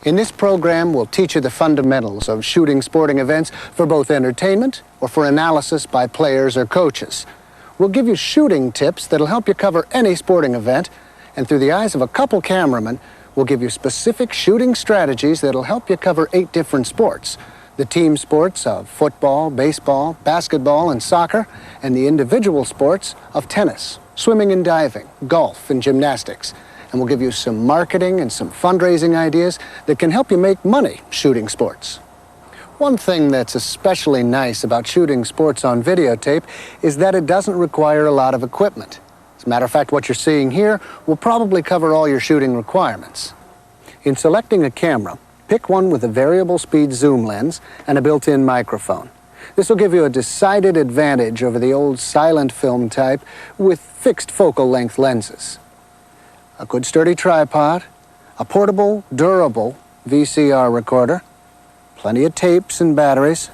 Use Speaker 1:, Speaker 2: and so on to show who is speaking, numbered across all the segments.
Speaker 1: In this program, we'll teach you the fundamentals of shooting sporting events for both entertainment or for analysis by players or coaches. We'll give you shooting tips that'll help you cover any sporting event, and through the eyes of a couple cameramen, we'll give you specific shooting strategies that'll help you cover 8 different sports. The team sports of football, baseball, basketball, and soccer, and the individual sports of tennis, swimming and diving, golf, and gymnastics. And we'll give you some marketing and some fundraising ideas that can help you make money shooting sports. One thing that's especially nice about shooting sports on videotape is that it doesn't require a lot of equipment. As a matter of fact, what you're seeing here will probably cover all your shooting requirements. In selecting a camera, pick one with a variable speed zoom lens and a built-in microphone. This will give you a decided advantage over the old silent film type with fixed focal length lenses. A good sturdy tripod, a portable, durable VCR recorder, plenty of tapes and batteries,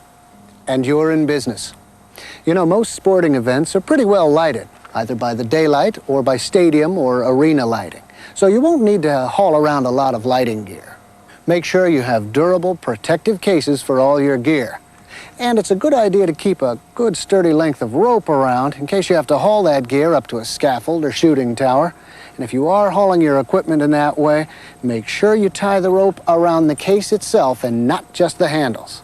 Speaker 1: and you're in business. You know, most sporting events are pretty well lighted, either by the daylight or by stadium or arena lighting. So you won't need to haul around a lot of lighting gear. Make sure you have durable, protective cases for all your gear. And it's a good idea to keep a good sturdy length of rope around in case you have to haul that gear up to a scaffold or shooting tower. And if you are hauling your equipment in that way, make sure you tie the rope around the case itself and not just the handles.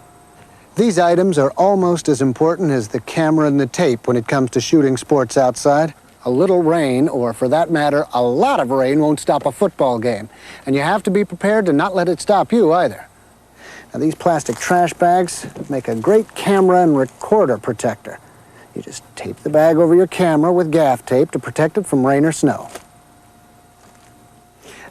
Speaker 1: These items are almost as important as the camera and the tape when it comes to shooting sports outside. A little rain, or for that matter, a lot of rain, won't stop a football game. And you have to be prepared to not let it stop you either. Now, these plastic trash bags make a great camera and recorder protector. You just tape the bag over your camera with gaff tape to protect it from rain or snow.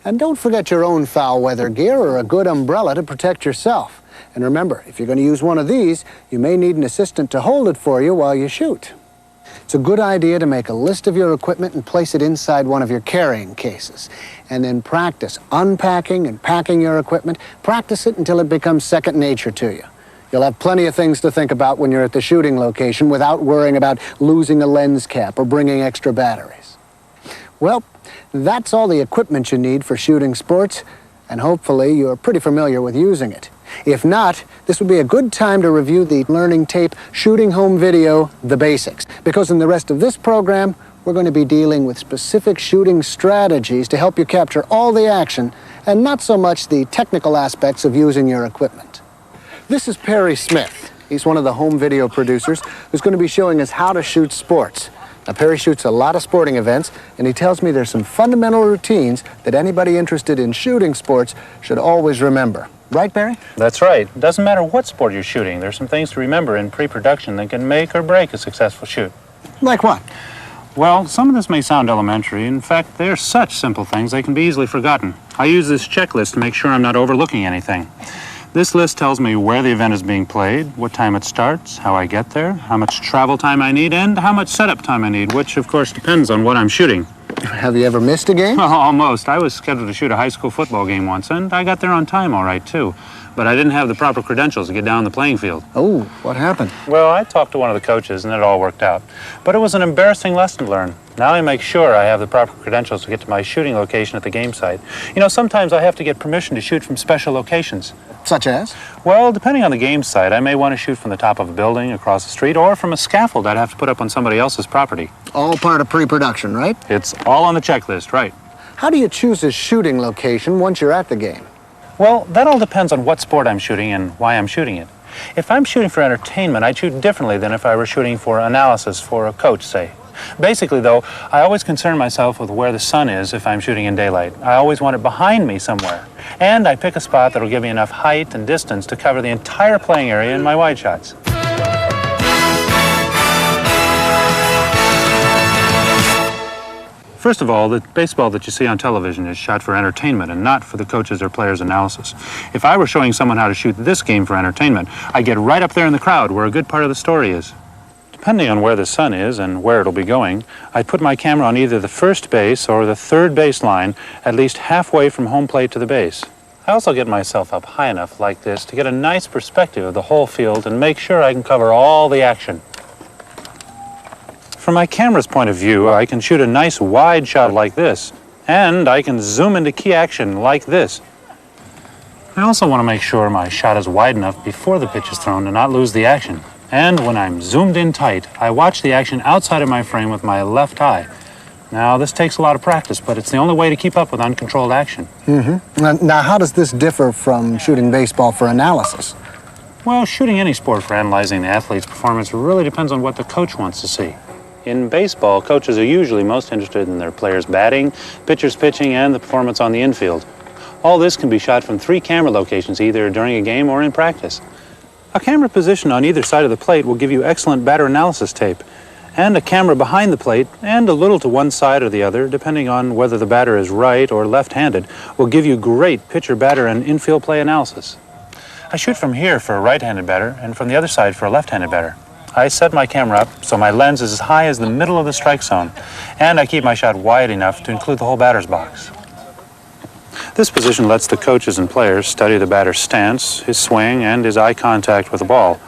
Speaker 1: And don't forget your own foul weather gear or a good umbrella to protect yourself. And remember, if you're going to use one of these, you may need an assistant to hold it for you while you shoot. It's a good idea to make a list of your equipment and place it inside one of your carrying cases. And then practice unpacking and packing your equipment. Practice it until it becomes second nature to you. You'll have plenty of things to think about when you're at the shooting location without worrying about losing a lens cap or bringing extra batteries. Well, that's all the equipment you need for shooting sports, and hopefully you're pretty familiar with using it. If not, this would be a good time to review the learning tape Shooting Home Video, The Basics, because in the rest of this program, we're going to be dealing with specific shooting strategies to help you capture all the action and not so much the technical aspects of using your equipment. This is Perry Smith. He's one of the home video producers who's going to be showing us how to shoot sports. Now, Perry shoots a lot of sporting events, and he tells me there's some fundamental routines that anybody interested in shooting sports should always remember. Right, Perry?
Speaker 2: That's right. It doesn't matter what sport you're shooting. There's some things to remember in pre-production that can make or break a successful shoot.
Speaker 1: Like what?
Speaker 2: Well, some of this may sound elementary. In fact, they're such simple things they can be easily forgotten. I use this checklist to make sure I'm not overlooking anything. This list tells me where the event is being played, what time it starts, how I get there, how much travel time I need, and how much setup time I need, which, of course, depends on what I'm shooting.
Speaker 1: Have you ever missed a game?
Speaker 2: Well, almost. I was scheduled to shoot a high school football game once, and I got there on time all right, too. But I didn't have the proper credentials to get down the playing field.
Speaker 1: Oh, what happened?
Speaker 2: Well, I talked to one of the coaches, and it all worked out. But it was an embarrassing lesson to learn. Now I make sure I have the proper credentials to get to my shooting location at the game site. You know, sometimes I have to get permission to shoot from special locations.
Speaker 1: Such as?
Speaker 2: Well, depending on the game site, I may want to shoot from the top of a building, across the street, or from a scaffold I'd have to put up on somebody else's property.
Speaker 1: All part of pre-production, right?
Speaker 2: It's all on the checklist, right?
Speaker 1: How do you choose a shooting location once you're at the game?
Speaker 2: Well, that all depends on what sport I'm shooting and why I'm shooting it. If I'm shooting for entertainment, I shoot differently than if I were shooting for analysis for a coach, say. Basically, though, I always concern myself with where the sun is if I'm shooting in daylight. I always want it behind me somewhere. And I pick a spot that'll give me enough height and distance to cover the entire playing area in my wide shots. First of all, the baseball that you see on television is shot for entertainment and not for the coach's or player's analysis. If I were showing someone how to shoot this game for entertainment, I'd get right up there in the crowd where a good part of the story is. Depending on where the sun is and where it'll be going, I'd put my camera on either the first base or the third base line, at least halfway from home plate to the base. I also get myself up high enough like this to get a nice perspective of the whole field and make sure I can cover all the action. From my camera's point of view, I can shoot a nice wide shot like this, and I can zoom into key action like this. I also want to make sure my shot is wide enough before the pitch is thrown to not lose the action. And when I'm zoomed in tight, I watch the action outside of my frame with my left eye. Now, this takes a lot of practice, but it's the only way to keep up with uncontrolled action.
Speaker 1: Now, how does this differ from shooting baseball for analysis?
Speaker 2: Well, shooting any sport for analyzing the athlete's performance really depends on what the coach wants to see. In baseball, coaches are usually most interested in their players' batting, pitchers' pitching, and the performance on the infield. All this can be shot from 3 camera locations, either during a game or in practice. A camera position on either side of the plate will give you excellent batter analysis tape, and a camera behind the plate, and a little to one side or the other, depending on whether the batter is right or left-handed, will give you great pitcher-batter and infield play analysis. I shoot from here for a right-handed batter and from the other side for a left-handed batter. I set my camera up so my lens is as high as the middle of the strike zone, and I keep my shot wide enough to include the whole batter's box. This position lets the coaches and players study the batter's stance, his swing, and his eye contact with the ball.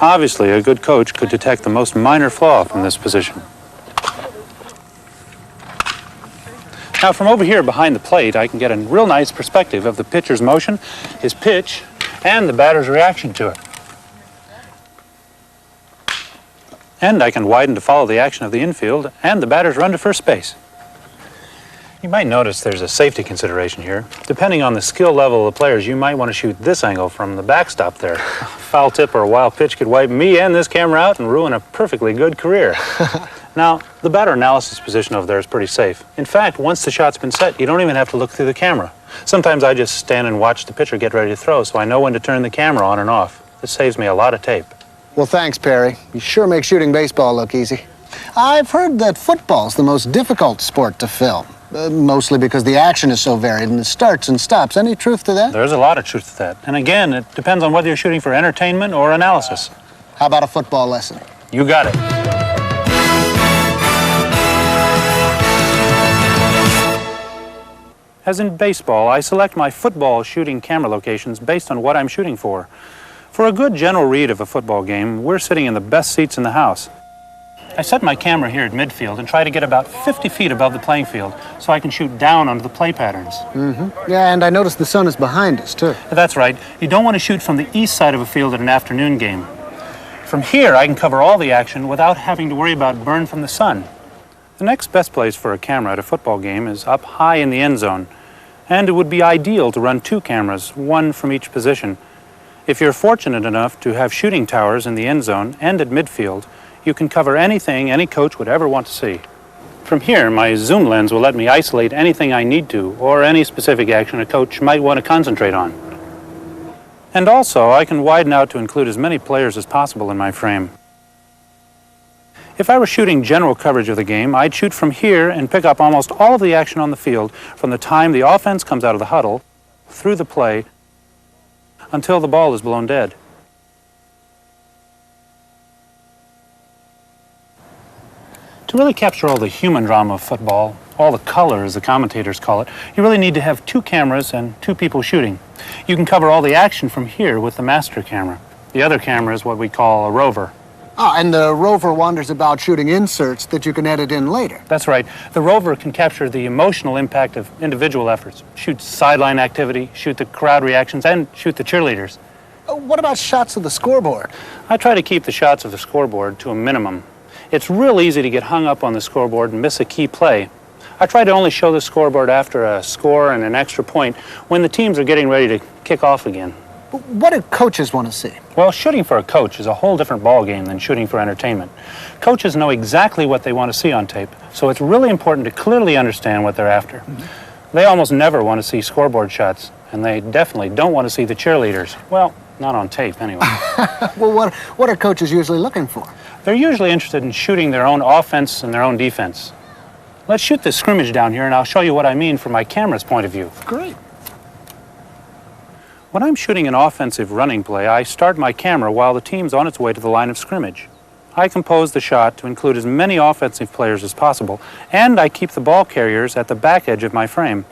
Speaker 2: Obviously, a good coach could detect the most minor flaw from this position. Now, from over here behind the plate, I can get a real nice perspective of the pitcher's motion, his pitch, and the batter's reaction to it. And I can widen to follow the action of the infield and the batter's run to first base. You might notice there's a safety consideration here. Depending on the skill level of the players, you might want to shoot this angle from the backstop there. A foul tip or a wild pitch could wipe me and this camera out and ruin a perfectly good career. Now, the batter analysis position over there is pretty safe. In fact, once the shot's been set, you don't even have to look through the camera. Sometimes I just stand and watch the pitcher get ready to throw, so I know when to turn the camera on and off. This saves me a lot of tape.
Speaker 1: Well, thanks, Perry. You sure make shooting baseball look easy. I've heard that football's the most difficult sport to film. Mostly because the action is so varied and it starts and stops. Any truth to that?
Speaker 2: There's a lot of truth to that. And again, it depends on whether you're shooting for entertainment or analysis.
Speaker 1: How about a football lesson?
Speaker 2: You got it. As in baseball, I select my football shooting camera locations based on what I'm shooting for. For a good general read of a football game, we're sitting in the best seats in the house. I set my camera here at midfield and try to get about 50 feet above the playing field so I can shoot down onto the play patterns.
Speaker 1: Yeah, and I noticed the sun is behind us, too.
Speaker 2: That's right. You don't want to shoot from the east side of a field at an afternoon game. From here, I can cover all the action without having to worry about burn from the sun. The next best place for a camera at a football game is up high in the end zone, and it would be ideal to run 2 cameras, one from each position. If you're fortunate enough to have shooting towers in the end zone and at midfield, you can cover anything any coach would ever want to see. From here, my zoom lens will let me isolate anything I need to, or any specific action a coach might want to concentrate on. And also, I can widen out to include as many players as possible in my frame. If I were shooting general coverage of the game, I'd shoot from here and pick up almost all of the action on the field from the time the offense comes out of the huddle, through the play, until the ball is blown dead. To really capture all the human drama of football, all the color as the commentators call it, you really need to have 2 cameras and 2 people shooting. You can cover all the action from here with the master camera. The other camera is what we call a rover.
Speaker 1: And the rover wanders about shooting inserts that you can edit in later.
Speaker 2: That's right. The rover can capture the emotional impact of individual efforts, shoot sideline activity, shoot the crowd reactions, and shoot the cheerleaders.
Speaker 1: What about shots of the scoreboard?
Speaker 2: I try to keep the shots of the scoreboard to a minimum. It's real easy to get hung up on the scoreboard and miss a key play. I try to only show the scoreboard after a score and an extra point when the teams are getting ready to kick off again.
Speaker 1: What do coaches want to see?
Speaker 2: Well, shooting for a coach is a whole different ballgame than shooting for entertainment. Coaches know exactly what they want to see on tape, so it's really important to clearly understand what they're after. They almost never want to see scoreboard shots, and they definitely don't want to see the cheerleaders. Well, not on tape, anyway.
Speaker 1: Well, what are coaches usually looking for?
Speaker 2: They're usually interested in shooting their own offense and their own defense. Let's shoot this scrimmage down here, and I'll show you what I mean from my camera's point of view.
Speaker 1: Great.
Speaker 2: When I'm shooting an offensive running play, I start my camera while the team's on its way to the line of scrimmage. I compose the shot to include as many offensive players as possible, and I keep the ball carriers at the back edge of my frame.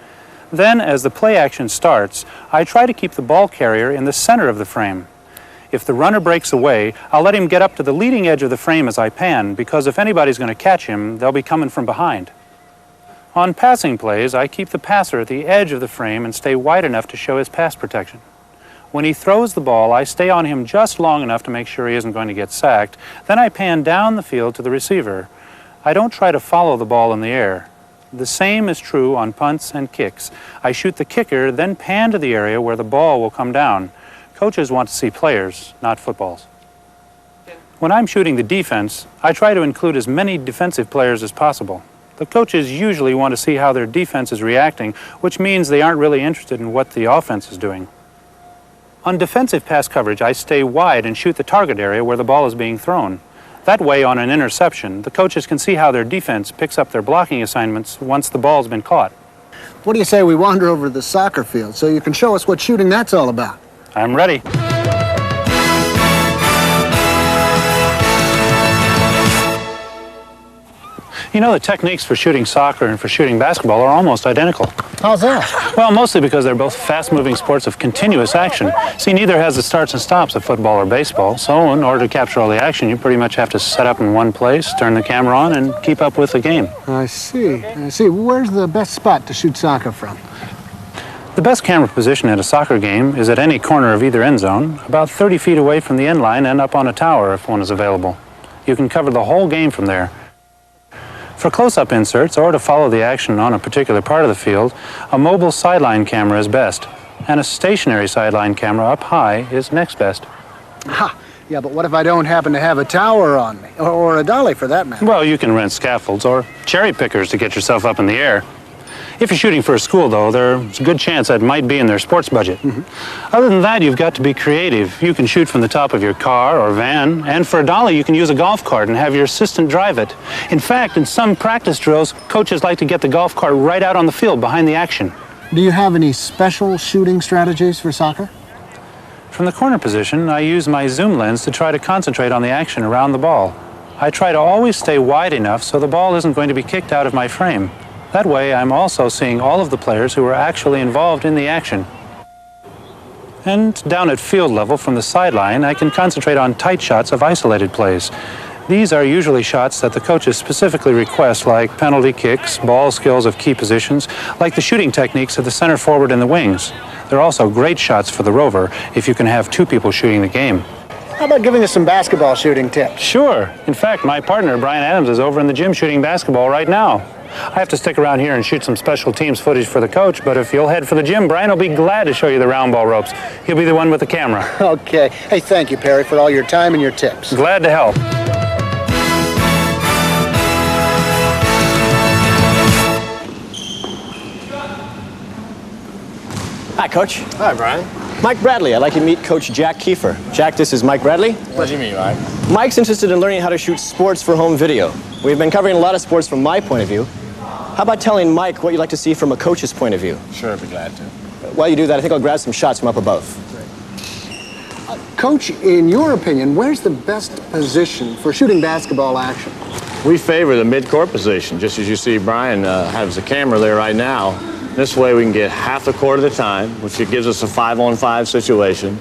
Speaker 2: Then, as the play action starts, I try to keep the ball carrier in the center of the frame. If the runner breaks away, I'll let him get up to the leading edge of the frame as I pan, because if anybody's going to catch him, they'll be coming from behind. On passing plays, I keep the passer at the edge of the frame and stay wide enough to show his pass protection. When he throws the ball, I stay on him just long enough to make sure he isn't going to get sacked. Then I pan down the field to the receiver. I don't try to follow the ball in the air. The same is true on punts and kicks. I shoot the kicker, then pan to the area where the ball will come down. Coaches want to see players, not footballs. When I'm shooting the defense, I try to include as many defensive players as possible. The coaches usually want to see how their defense is reacting, which means they aren't really interested in what the offense is doing. On defensive pass coverage, I stay wide and shoot the target area where the ball is being thrown. That way, on an interception, the coaches can see how their defense picks up their blocking assignments once the ball's been caught.
Speaker 1: What do you say we wander over to the soccer field so you can show us what shooting that's all about?
Speaker 2: I'm ready. You know, the techniques for shooting soccer and for shooting basketball are almost identical.
Speaker 1: How's that?
Speaker 2: Well, mostly because they're both fast-moving sports of continuous action. See, neither has the starts and stops of football or baseball, so in order to capture all the action, you pretty much have to set up in one place, turn the camera on, and keep up with the game.
Speaker 1: I see. Where's the best spot to shoot soccer from?
Speaker 2: The best camera position at a soccer game is at any corner of either end zone, about 30 feet away from the end line and up on a tower if one is available. You can cover the whole game from there. For close-up inserts or to follow the action on a particular part of the field, a mobile sideline camera is best, and a stationary sideline camera up high is next best.
Speaker 1: Ha! Yeah, but what if I don't happen to have a tower on me, or a dolly for that matter?
Speaker 2: Well, you can rent scaffolds or cherry pickers to get yourself up in the air. If you're shooting for a school, though, there's a good chance that might be in their sports budget. Other than that, you've got to be creative. You can shoot from the top of your car or van, and for a dolly, you can use a golf cart and have your assistant drive it. In fact, in some practice drills, coaches like to get the golf cart right out on the field behind the action.
Speaker 1: Do you have any special shooting strategies for soccer?
Speaker 2: From the corner position, I use my zoom lens to try to concentrate on the action around the ball. I try to always stay wide enough so the ball isn't going to be kicked out of my frame. That way, I'm also seeing all of the players who are actually involved in the action. And down at field level from the sideline, I can concentrate on tight shots of isolated plays. These are usually shots that the coaches specifically request, like penalty kicks, ball skills of key positions, like the shooting techniques of the center forward and the wings. They're also great shots for the rover if you can have two people shooting the game.
Speaker 1: How about giving us some basketball shooting tips?
Speaker 2: Sure. In fact, my partner, Brian Adams, is over in the gym shooting basketball right now. I have to stick around here and shoot some special teams footage for the coach, but if you'll head for the gym, Brian will be glad to show you the round ball ropes. He'll be the one with the camera.
Speaker 1: Okay. Hey, thank you, Perry, for all your time and your tips.
Speaker 2: Glad to help.
Speaker 3: Hi, Coach.
Speaker 4: Hi, Brian.
Speaker 3: Mike Bradley. I'd like you to meet Coach Jack Kiefer. Jack, this is Mike Bradley.
Speaker 4: Pleasure to meet you, Mike.
Speaker 3: Mike's interested in learning how to shoot sports for home video. We've been covering a lot of sports from my point of view. How about telling Mike what you'd like to see from a coach's point of view?
Speaker 4: Sure, I'd be glad to.
Speaker 3: While you do that, I think I'll grab some shots from up above.
Speaker 1: Coach, in your opinion, where's the best position for shooting basketball action?
Speaker 4: We favor the mid-court position, just as you see Brian has the camera there right now. This way we can get half the court at a time, which gives us a 5-on-5 situation.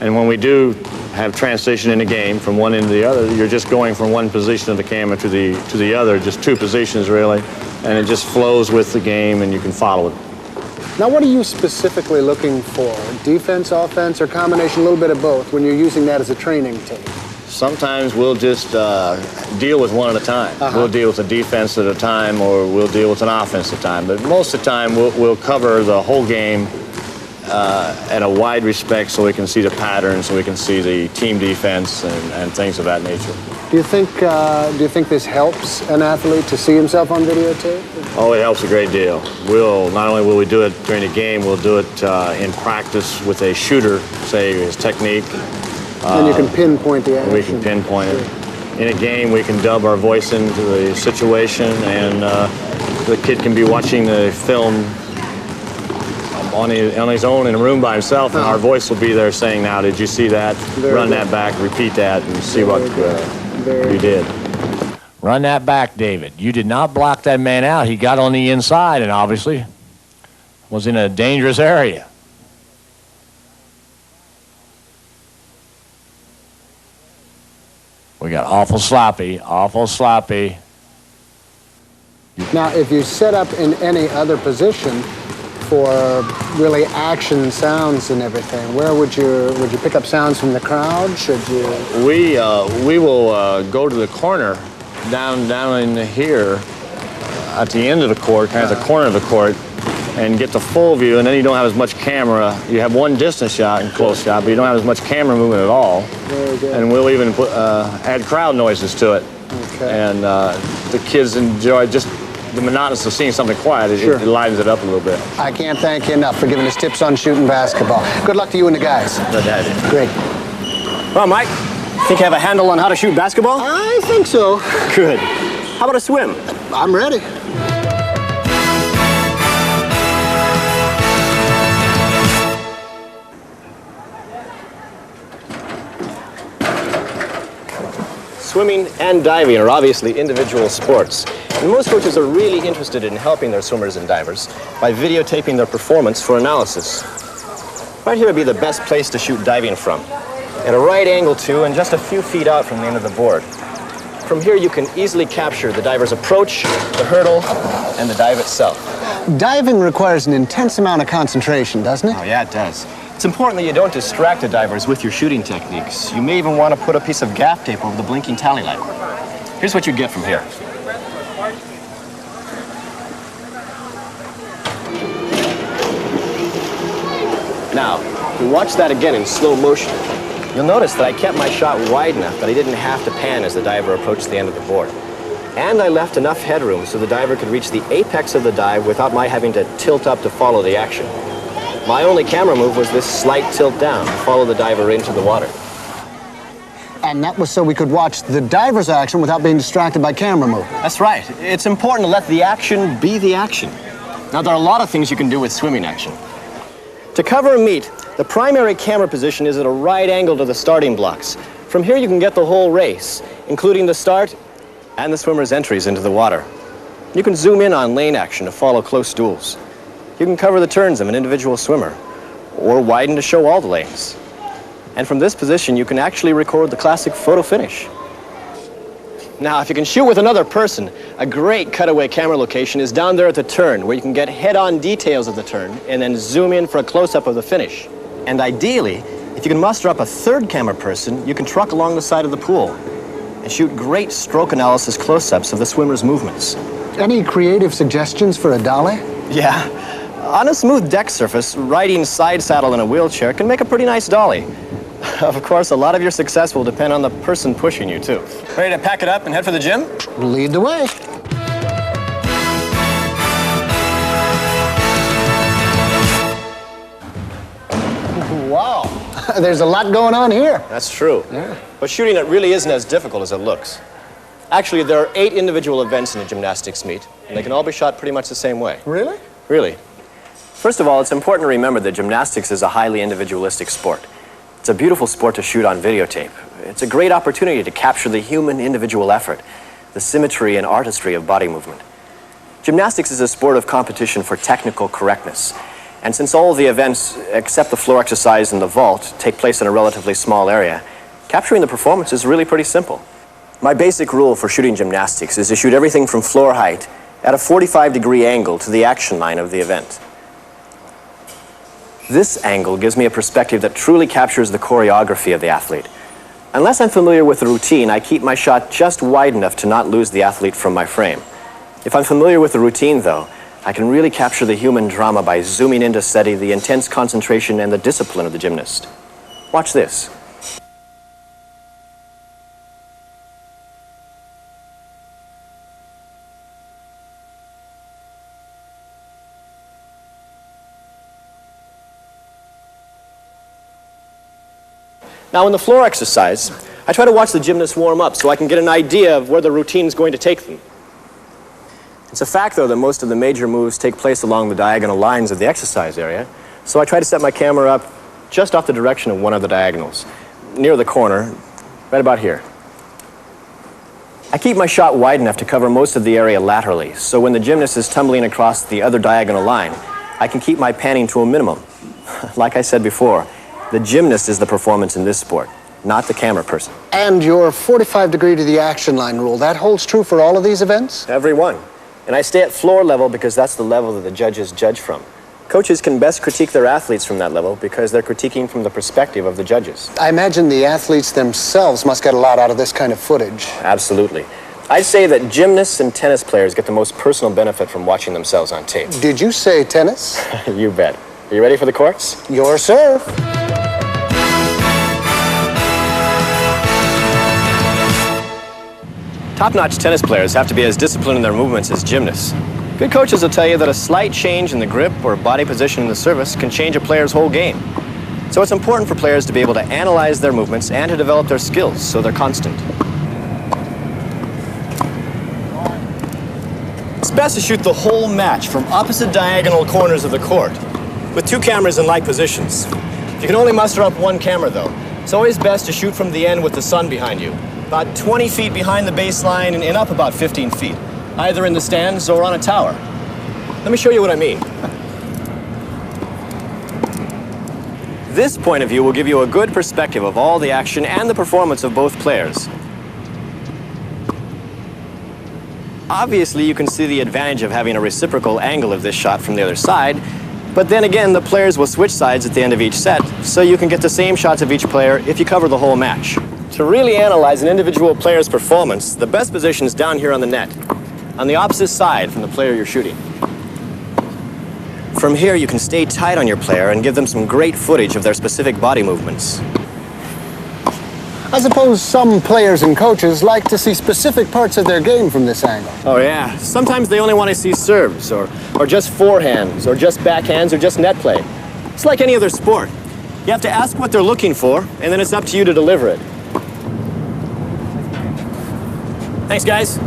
Speaker 4: And when we do have transition in the game from one end to the other, you're just going from one position of the camera to the other, just two positions really, and it just flows with the game and you can follow it.
Speaker 1: Now, what are you specifically looking for? Defense, offense, or combination, a little bit of both, when you're using that as a training tape?
Speaker 4: Sometimes we'll just deal with one at a time. We'll deal with a defense at a time, or we'll deal with an offense at a time. But most of the time, we'll cover the whole game at a wide respect so we can see the patterns, so we can see the team defense and things of that nature.
Speaker 1: Do you think this helps an athlete to see himself on videotape?
Speaker 4: Oh, it helps a great deal. Not only will we do it during the game, we'll do it in practice with a shooter, say his technique.
Speaker 1: And you can pinpoint the action.
Speaker 4: We can pinpoint it. In a game, we can dub our voice into the situation, and the kid can be watching the film on his own in a room by himself, and our voice will be there saying, now, did you see that? Run that back, repeat that, and see what you did.
Speaker 5: Run that back, David. You did not block that man out. He got on the inside and obviously was in a dangerous area. We got awful sloppy, awful sloppy.
Speaker 1: Now, if you set up in any other position, for really action sounds and everything, where would you pick up sounds from the crowd? Should you?
Speaker 4: We will go to the corner, down in here, at the end of the court, kind of the corner of the court, and get the full view, and then you don't have as much camera. You have one distance shot and close shot, but you don't have as much camera movement at all.
Speaker 1: Very good.
Speaker 4: And we'll even put, add crowd noises to it.
Speaker 1: Okay.
Speaker 4: And the kids enjoy just the monotonous of seeing something quiet.
Speaker 1: Sure.
Speaker 4: It livens it up a little bit.
Speaker 1: I can't thank you enough for giving us tips on shooting basketball. Good luck to you and the guys.
Speaker 4: Good to have you.
Speaker 1: Great.
Speaker 3: Well, Mike, think you have a handle on how to shoot basketball?
Speaker 1: I think so.
Speaker 3: Good. How about a swim?
Speaker 1: I'm ready.
Speaker 3: Swimming and diving are obviously individual sports, and most coaches are really interested in helping their swimmers and divers by videotaping their performance for analysis. Right here would be the best place to shoot diving from, at a right angle to and just a few feet out from the end of the board. From here you can easily capture the diver's approach, the hurdle, and the dive itself.
Speaker 1: Diving requires an intense amount of concentration, doesn't it?
Speaker 3: Oh yeah, it does. It's important that you don't distract the divers with your shooting techniques. You may even want to put a piece of gaff tape over the blinking tally light. Here's what you get from here. Now, if we watch that again in slow motion, you'll notice that I kept my shot wide enough that I didn't have to pan as the diver approached the end of the board. And I left enough headroom so the diver could reach the apex of the dive without my having to tilt up to follow the action. My only camera move was this slight tilt down to follow the diver into the water.
Speaker 1: And that was so we could watch the diver's action without being distracted by camera movement.
Speaker 3: That's right. It's important to let the action be the action. Now, there are a lot of things you can do with swimming action. To cover a meet, the primary camera position is at a right angle to the starting blocks. From here, you can get the whole race, including the start and the swimmer's entries into the water. You can zoom in on lane action to follow close duels. You can cover the turns of an individual swimmer, or widen to show all the lanes. And from this position, you can actually record the classic photo finish. Now, if you can shoot with another person, a great cutaway camera location is down there at the turn, where you can get head-on details of the turn and then zoom in for a close-up of the finish. And ideally, if you can muster up a third camera person, you can truck along the side of the pool and shoot great stroke analysis close-ups of the swimmer's movements.
Speaker 1: Any creative suggestions for a dolly?
Speaker 3: Yeah. On a smooth deck surface, riding side saddle in a wheelchair can make a pretty nice dolly. Of course, a lot of your success will depend on the person pushing you, too. Ready to pack it up and head for the gym?
Speaker 1: Lead the way. Wow, there's a lot going on here.
Speaker 3: That's true.
Speaker 1: Yeah.
Speaker 3: But shooting it really isn't as difficult as it looks. Actually, there are 8 individual events in a gymnastics meet, and they can all be shot pretty much the same way.
Speaker 1: Really?
Speaker 3: Really. First of all, it's important to remember that gymnastics is a highly individualistic sport. It's a beautiful sport to shoot on videotape. It's a great opportunity to capture the human individual effort, the symmetry and artistry of body movement. Gymnastics is a sport of competition for technical correctness. And since all of the events, except the floor exercise and the vault, take place in a relatively small area, capturing the performance is really pretty simple. My basic rule for shooting gymnastics is to shoot everything from floor height at a 45-degree angle to the action line of the event. This angle gives me a perspective that truly captures the choreography of the athlete. Unless I'm familiar with the routine, I keep my shot just wide enough to not lose the athlete from my frame. If I'm familiar with the routine, though, I can really capture the human drama by zooming in to study the intense concentration and the discipline of the gymnast. Watch this. Now, in the floor exercise, I try to watch the gymnasts warm up so I can get an idea of where the routine is going to take them. It's a fact, though, that most of the major moves take place along the diagonal lines of the exercise area, so I try to set my camera up just off the direction of one of the diagonals, near the corner, right about here. I keep my shot wide enough to cover most of the area laterally, so when the gymnast is tumbling across the other diagonal line, I can keep my panning to a minimum. Like I said before, the gymnast is the performance in this sport, not the camera person.
Speaker 1: And your 45-degree to the action line rule, that holds true for all of these events?
Speaker 3: Every one. And I stay at floor level because that's the level that the judges judge from. Coaches can best critique their athletes from that level because they're critiquing from the perspective of the judges.
Speaker 1: I imagine the athletes themselves must get a lot out of this kind of footage.
Speaker 3: Absolutely. I'd say that gymnasts and tennis players get the most personal benefit from watching themselves on tape.
Speaker 1: Did you say tennis?
Speaker 3: You bet. Are you ready for the courts?
Speaker 1: Your serve.
Speaker 3: Top-notch tennis players have to be as disciplined in their movements as gymnasts. Good coaches will tell you that a slight change in the grip or body position in the service can change a player's whole game. So it's important for players to be able to analyze their movements and to develop their skills so they're constant. It's best to shoot the whole match from opposite diagonal corners of the court, with 2 cameras in like positions. You can only muster up 1 camera though. It's always best to shoot from the end with the sun behind you, about 20 feet behind the baseline and up about 15 feet, either in the stands or on a tower. Let me show you what I mean. This point of view will give you a good perspective of all the action and the performance of both players. Obviously, you can see the advantage of having a reciprocal angle of this shot from the other side, but then again, the players will switch sides at the end of each set, so you can get the same shots of each player if you cover the whole match. To really analyze an individual player's performance, the best position is down here on the net, on the opposite side from the player you're shooting. From here, you can stay tight on your player and give them some great footage of their specific body movements.
Speaker 1: I suppose some players and coaches like to see specific parts of their game from this angle.
Speaker 3: Oh yeah, sometimes they only want to see serves, or just forehands, or just backhands, or just net play. It's like any other sport. You have to ask what they're looking for, and then it's up to you to deliver it. Thanks, guys.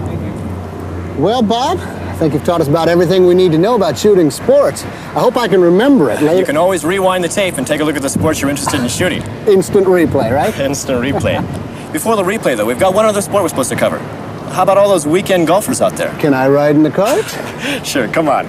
Speaker 1: Well, Bob, I think you've taught us about everything we need to know about shooting sports. I hope I can remember it later.
Speaker 3: You can always rewind the tape and take a look at the sports you're interested in shooting.
Speaker 1: Instant replay, right?
Speaker 3: Instant replay. Before the replay, though, we've got one other sport we're supposed to cover. How about all those weekend golfers out there?
Speaker 1: Can I ride in the cart?
Speaker 3: Sure, come on.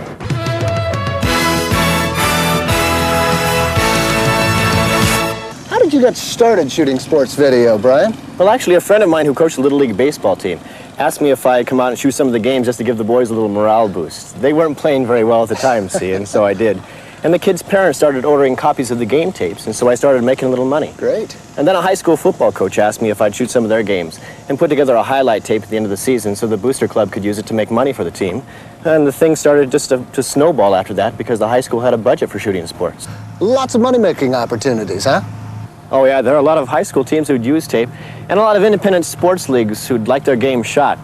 Speaker 1: How did you get started shooting sports video, Brian?
Speaker 3: Well, actually, a friend of mine who coached the Little League baseball team asked me if I'd come out and shoot some of the games just to give the boys a little morale boost. They weren't playing very well at the time, see, and so I did. And the kids' parents started ordering copies of the game tapes, and so I started making a little money.
Speaker 1: Great.
Speaker 3: And then a high school football coach asked me if I'd shoot some of their games and put together a highlight tape at the end of the season so the booster club could use it to make money for the team. And the thing started just to snowball after that because the high school had a budget for shooting sports.
Speaker 1: Lots of money-making opportunities, huh?
Speaker 3: Oh yeah, there are a lot of high school teams who'd use tape and a lot of independent sports leagues who'd like their game shot.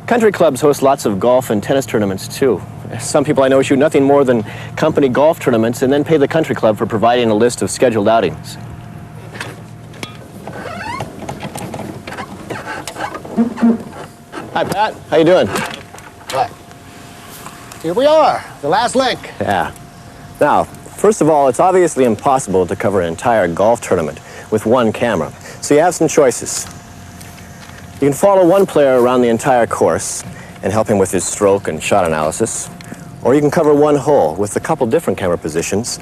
Speaker 3: Country clubs host lots of golf and tennis tournaments too. Some people I know shoot nothing more than company golf tournaments and then pay the country club for providing a list of scheduled outings. Hi, Pat. How you doing?
Speaker 1: Right. Here we are, the last link.
Speaker 3: Yeah. Now, first of all, it's obviously impossible to cover an entire golf tournament with one camera, so you have some choices. You can follow one player around the entire course and help him with his stroke and shot analysis, or you can cover one hole with a couple different camera positions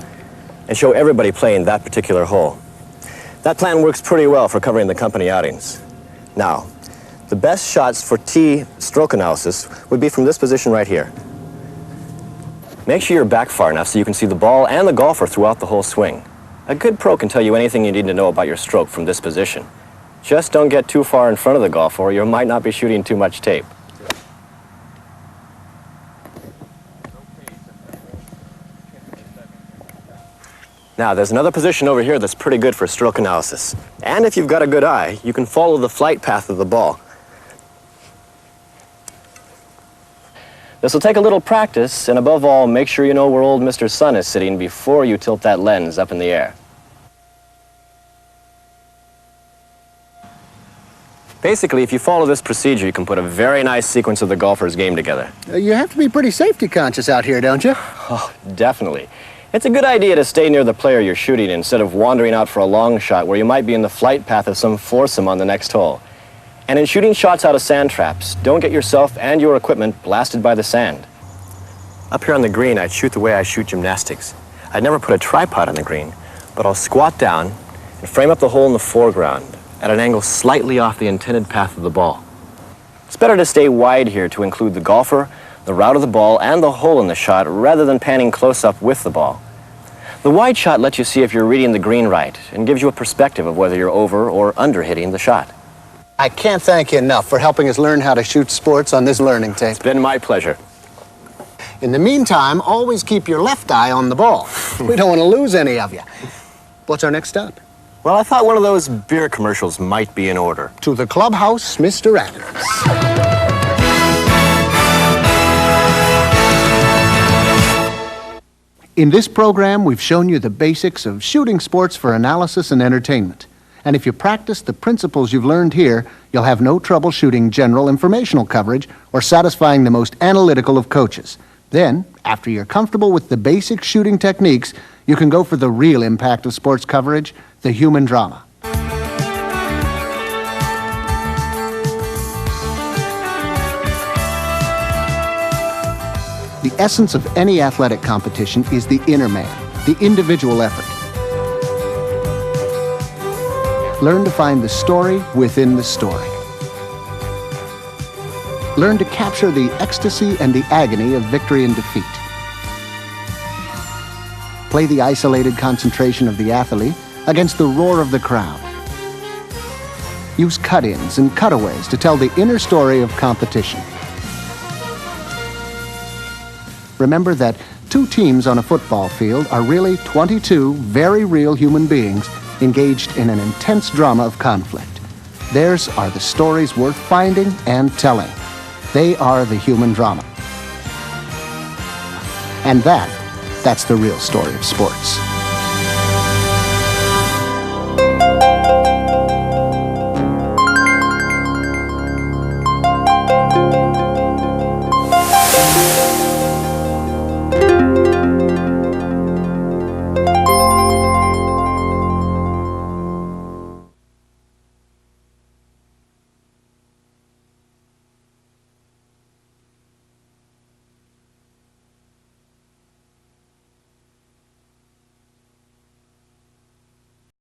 Speaker 3: and show everybody playing that particular hole. That plan works pretty well for covering the company outings. Now, the best shots for tee stroke analysis would be from this position right here. Make sure you're back far enough so you can see the ball and the golfer throughout the whole swing. A good pro can tell you anything you need to know about your stroke from this position. Just don't get too far in front of the golfer or you might not be shooting too much tape. Now, there's another position over here that's pretty good for stroke analysis. And if you've got a good eye, you can follow the flight path of the ball. This will take a little practice, and above all, make sure you know where old Mr. Sun is sitting before you tilt that lens up in the air. Basically, if you follow this procedure, you can put a very nice sequence of the golfer's game together.
Speaker 1: You have to be pretty safety conscious out here, don't you?
Speaker 3: Oh, definitely. It's a good idea to stay near the player you're shooting instead of wandering out for a long shot where you might be in the flight path of some foursome on the next hole. And in shooting shots out of sand traps, don't get yourself and your equipment blasted by the sand. Up here on the green, I'd shoot the way I shoot gymnastics. I'd never put a tripod on the green, but I'll squat down and frame up the hole in the foreground at an angle slightly off the intended path of the ball. It's better to stay wide here to include the golfer, the route of the ball, and the hole in the shot rather than panning close up with the ball. The wide shot lets you see if you're reading the green right and gives you a perspective of whether you're over or under hitting the shot.
Speaker 1: I can't thank you enough for helping us learn how to shoot sports on this learning tape.
Speaker 3: It's been my pleasure.
Speaker 1: In the meantime, always keep your left eye on the ball. We don't want to lose any of you. What's our next stop?
Speaker 3: Well, I thought one of those beer commercials might be in order.
Speaker 1: To the clubhouse, Mr. Adams. In this program, we've shown you the basics of shooting sports for analysis and entertainment. And if you practice the principles you've learned here, you'll have no trouble shooting general informational coverage or satisfying the most analytical of coaches. Then, after you're comfortable with the basic shooting techniques, you can go for the real impact of sports coverage, the human drama. The essence of any athletic competition is the inner man, the individual effort. Learn to find the story within the story. Learn to capture the ecstasy and the agony of victory and defeat. Play the isolated concentration of the athlete against the roar of the crowd. Use cut-ins and cutaways to tell the inner story of competition. Remember that 2 teams on a football field are really 22 very real human beings engaged in an intense drama of conflict. Theirs are the stories worth finding and telling. They are the human drama. And that's the real story of sports.